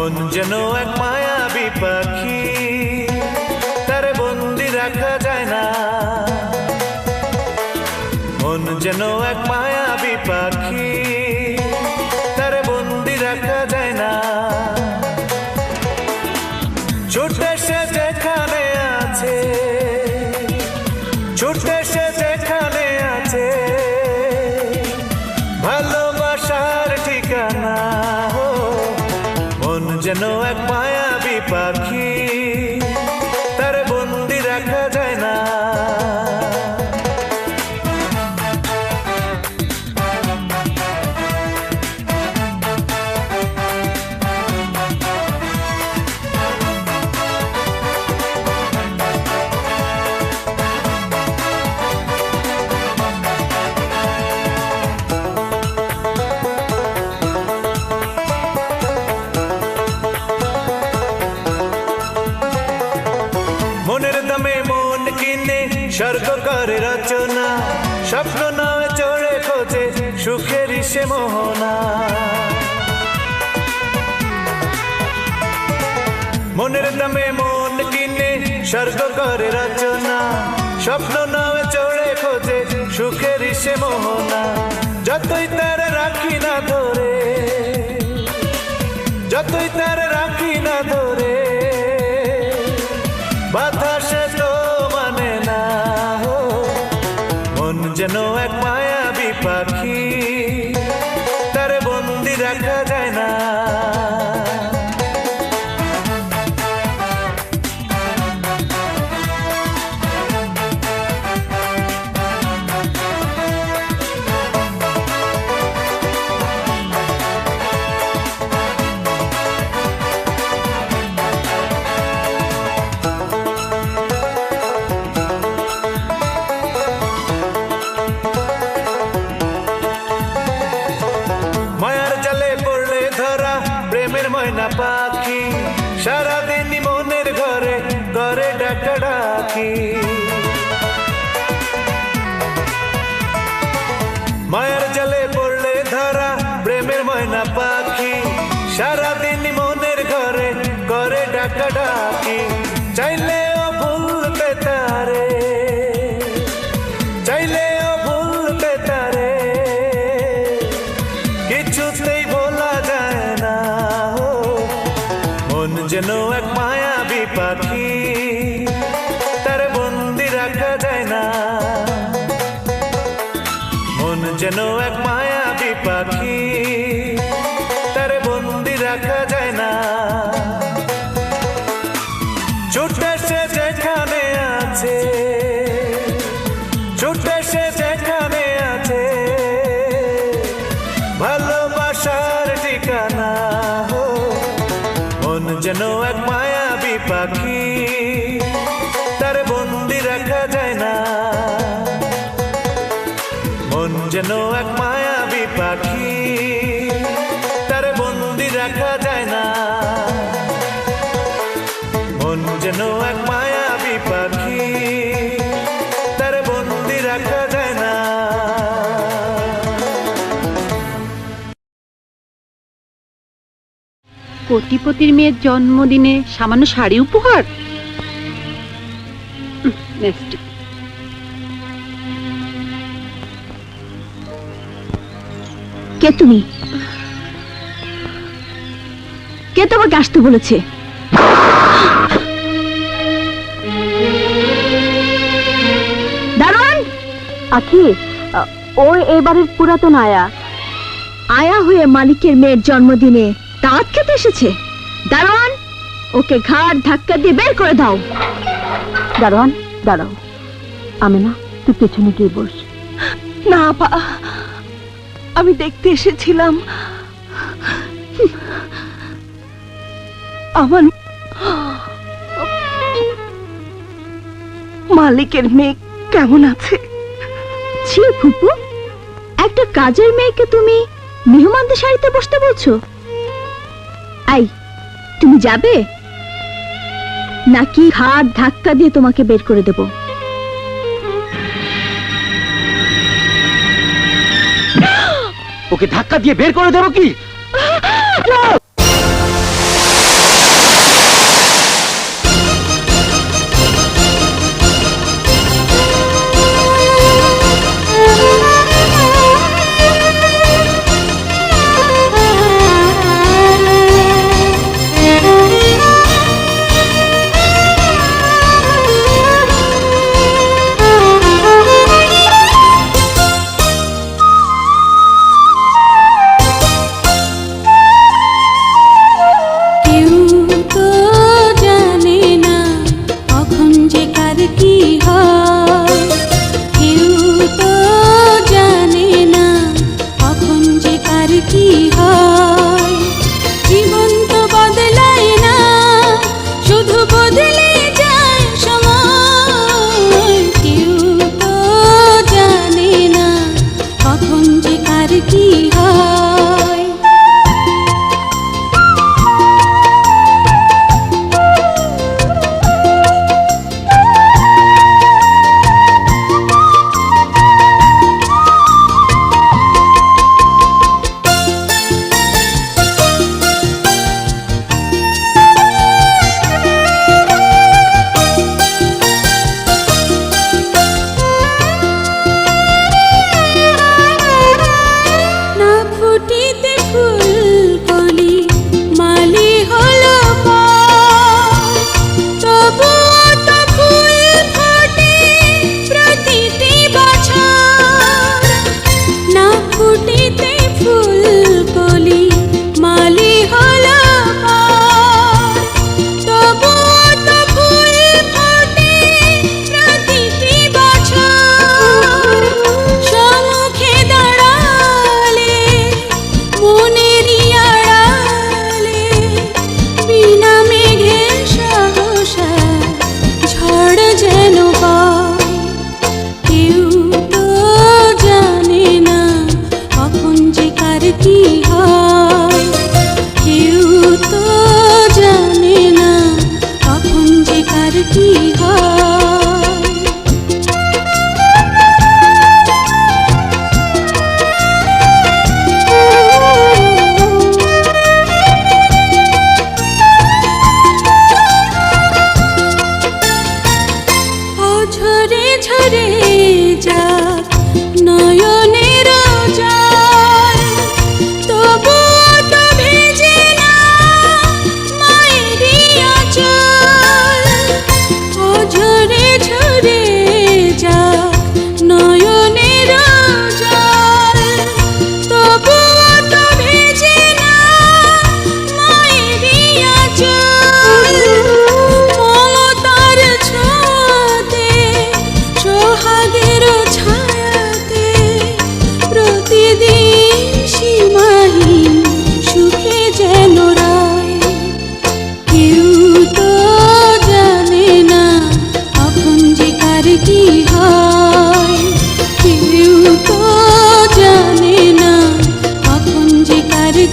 মন যেন এক মায়াবী পাখি, তারে বন্দি রাখা যায় না। মন যেন এক মায়াবী পাখি, তারে বন্দি রাখা যায় না। ছুটে সে যেখানে আছে, ছুটে সে যেখানে আছে, ভালোবাসার ঠিকানা। মন যেন এক মায়াবী পাখি, তারে বন্দি রাখা যায় না। মনের দামে মন কিনে স্বর্গ করে রচনা, স্বপ্ন নয় চড়ে খোঁজে সুখের সে মোহনা। মনের দামে মন কিনে স্বর্গ করে রচনা, স্বপ্ন নয় চড়ে খোঁজে সুখের সে মোহনা। যতই তার রাখি না ধরে, যতই তার রাখি না ধরে, বাতাসে তো মানে না। মন যেন এক মায়াবী পাখি, তারে বন্দি রাখা যায় না। ময়না পাখি সারাদিন মনের ঘরে করে ডাকাডাকি। মায়ের জালে পড়লে ধরা প্রেমের ময়না পাখি, সারাদিন মনের ঘরে করে ডাকাডাকি। চাইলেও ভুলতে তারে, চাইলেও ভুলতে তারে, কিছুতেই ভোলা যায় না। মন যেন এক মায়াবী পাখি, তারে বন্দি রাখা যায় না। মন যেন এক মায়াবী পাখি, তারে বন্দি রাখা যায় না। ছুটে সে যেখানে আছে, ছুটে সে যেখানে আছে, ভালোবাসার ঠিকানা। মন যেন এক মায়াবী পাখি, তারে বন্দি রাখা যায় না। মন যেন এক মায়াবী পাখি, তারে বন্দি রাখা যায় না। মন যেন এক মায়াবী পাখি, তারে বন্দি রাখা যায় না। কোটিপতির মেয়ের জন্মদিনে সামান্য শাড়ি উপহার? কে তুমি? কে তোমাকে আসতে বলেছে? দারোয়ান! আখি, ওই এবারের পুরাতন আয়া, আয়া হয়ে মালিকের মেয়ের জন্মদিনে দাওয়াত খেতে এসেছে। দারোয়ান, ওকে ঘাড় ধাক্কা দিয়ে বের করে দাও। দারোয়ান, দাঁড়াও। আমেনা, তুই পেছনে গিয়ে বস। না আপা, আমি দেখতে এসেছিলাম আমার মালিকের মেয়ে কেমন আছে। ছি ফুপু, একটা কাজের মেয়েকে তুমি মেহমানদের শাড়িতে বসতে বলছো? আই, তুমি যাবে নাকি ঘাড় ধাক্কা দিয়ে তোমাকে বের করে দেব? ওকে ধাক্কা দিয়ে বের করে দেবো কি?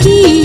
কি